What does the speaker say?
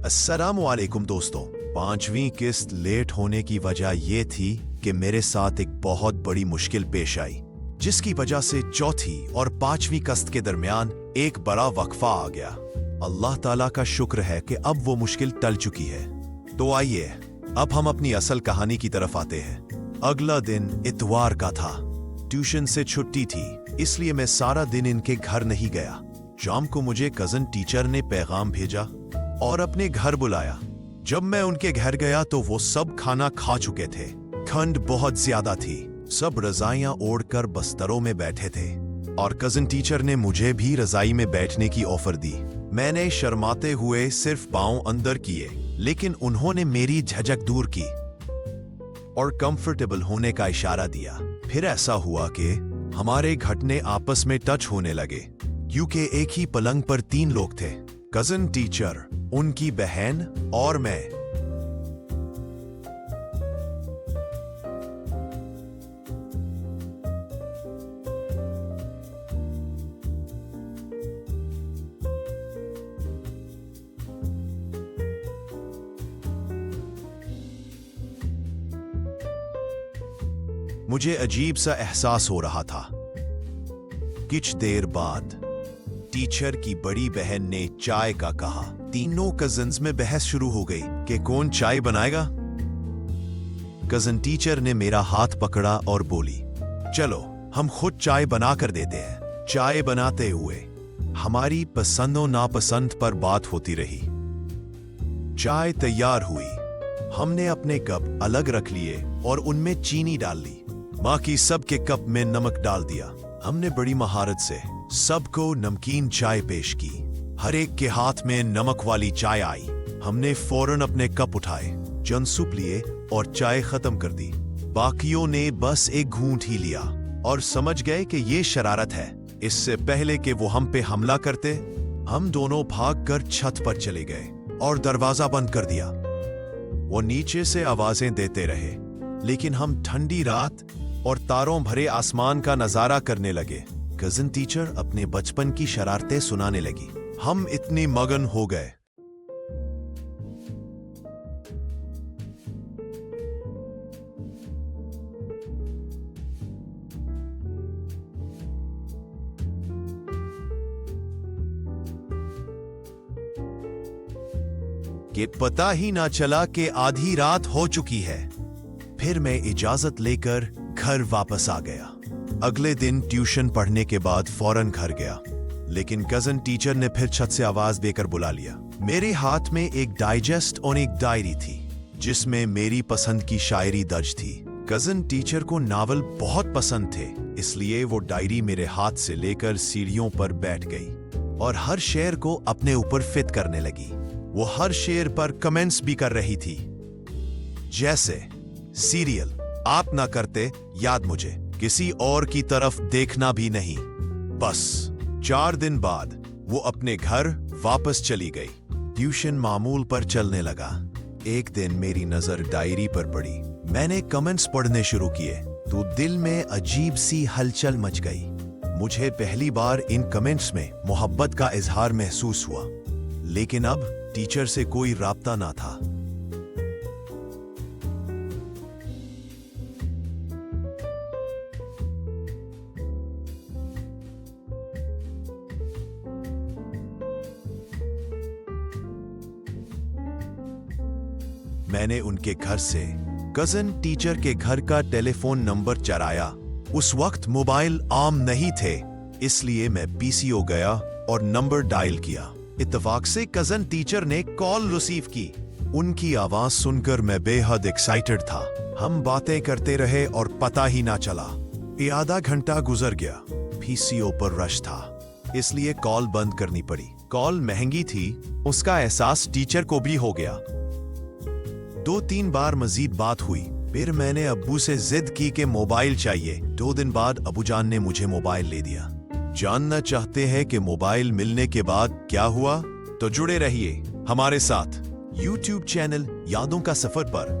अस्सलामुअलैकुम दोस्तों। 5वीं किस्त लेट होने की वजह ये थी कि मेरे साथ एक बहुत बड़ी मुश्किल पेश आई, जिसकी वजह से चौथी और 5वीं किस्त के दरमियान एक बड़ा वक्फा आ गया। अल्लाह ताला का शुक्र है कि अब वो मुश्किल टल चुकी है। तो आइए अब हम अपनी असल कहानी की तरफ आते हैं। अगला दिन इतवार का था। ट्यूशन से छुट्टी थी, इसलिए मैं सारा दिन इनके घर नहीं गया। शाम को मुझे कजन टीचर ने पैगाम भेजा और अपने घर बुलाया। जब मैं उनके घर गया तो वो सब खाना खा चुके थे। ठंड बहुत ज्यादा थी, सब रजाइयां ओढ़कर बस्तरों में बैठे थे और कजन टीचर ने मुझे भी रजाई में बैठने की ऑफर दी। मैंने शर्माते हुए सिर्फ पांव अंदर किए, लेकिन उन्होंने मेरी झिझक दूर की और कंफर्टेबल होने का इशारा दिया। फिर ऐसा हुआ कि हमारे घुटने आपस में टच होने लगे, क्योंकि एक ही पलंग पर 3 लोग थे, कजन टीचर, उनकी बहन और मैं। मुझे अजीब सा एहसास हो रहा था। कुछ देर बाद टीचर की बड़ी बहन ने चाय का कहा। तीनों कजन्स में बहस शुरू हो गई कि कौन चाय बनाएगा। कजन टीचर ने मेरा हाथ पकड़ा और बोली, चलो हम खुद चाय बना कर देते हैं। चाय बनाते हुए हमारी पसंदों नापसंद पर बात होती रही। चाय तैयार हुई, हमने अपने कप अलग रख लिए और उनमें चीनी डाल ली। बाकी सबके कप में नमक डाल दिया। हमने बड़ी महारत से सबको नमकीन चाय पेश की। हर एक के हाथ में नमक वाली चाय आई। हमने फौरन अपने कप उठाए, चंद सूप लिए और चाय खत्म कर दी। बाकियों ने बस एक घूंट ही लिया और समझ गए कि ये शरारत है। इससे पहले कि वो हम पे हमला करते, हम दोनों भागकर छत पर चले गए और दरवाजा बंद कर दिया। वो नीचे से आवाजें देते रहे, लेकिन हम ठंडी रात और तारों भरे आसमान का नजारा करने लगे। कजन टीचर अपने बचपन की शरारतें सुनाने लगी। हम इतने मगन हो गए कि पता ही ना चला कि आधी रात हो चुकी है। फिर मैं इजाजत लेकर घर वापस आ गया। अगले दिन ट्यूशन पढ़ने के बाद फौरन घर गया, लेकिन कजन टीचर ने फिर छत से आवाज देकर बुला लिया। मेरे हाथ में एक डाइजेस्ट और एक डायरी थी, जिसमें मेरी पसंद की शायरी दर्ज थी। कजन टीचर को नावल बहुत पसंद थे, इसलिए वो डायरी मेरे हाथ से लेकर सीढ़ियों पर बैठ गई और हर शेर को अपने ऊपर फिट करने लगी। वो हर शेर पर कमेंट्स भी कर रही थी, जैसे सीरियल आप ना करते याद मुझे, किसी और की तरफ देखना भी नहीं। बस 4 दिन बाद वो अपने घर वापस चली गई। ट्यूशन मामूल पर चलने लगा। एक दिन मेरी नजर डायरी पर पड़ी। मैंने कमेंट्स पढ़ने शुरू किए तो दिल में अजीब सी हलचल मच गई। मुझे पहली बार इन कमेंट्स में मोहब्बत का इजहार महसूस हुआ, लेकिन अब टीचर से कोई राब्ता ना था। मैंने उनके घर से कजन टीचर के घर का टेलीफोन नंबर चराया। उस वक्त मोबाइल आम नहीं थे, इसलिए मैं पीसीओ गया और नंबर डायल किया। इत्तेफाक से कजन टीचर ने कॉल रिसीव की। उनकी आवाज सुनकर मैं बेहद एक्साइटेड था। हम बातें करते रहे और पता ही ना चला। आधा घंटा गुजर गया। पीसीओ पर रश था, इसलिए कॉल बंद करनी पड़ी। कॉल महंगी थी, उसका एहसास टीचर को भी हो गया। 2-3 बार मजीद बात हुई। फिर मैंने अब्बू से जिद की कि मोबाइल चाहिए। 2 दिन बाद अबूजान ने मुझे मोबाइल ले दिया। जानना चाहते हैं कि मोबाइल मिलने के बाद क्या हुआ? तो जुड़े रहिए हमारे साथ YouTube चैनल यादों का सफर पर।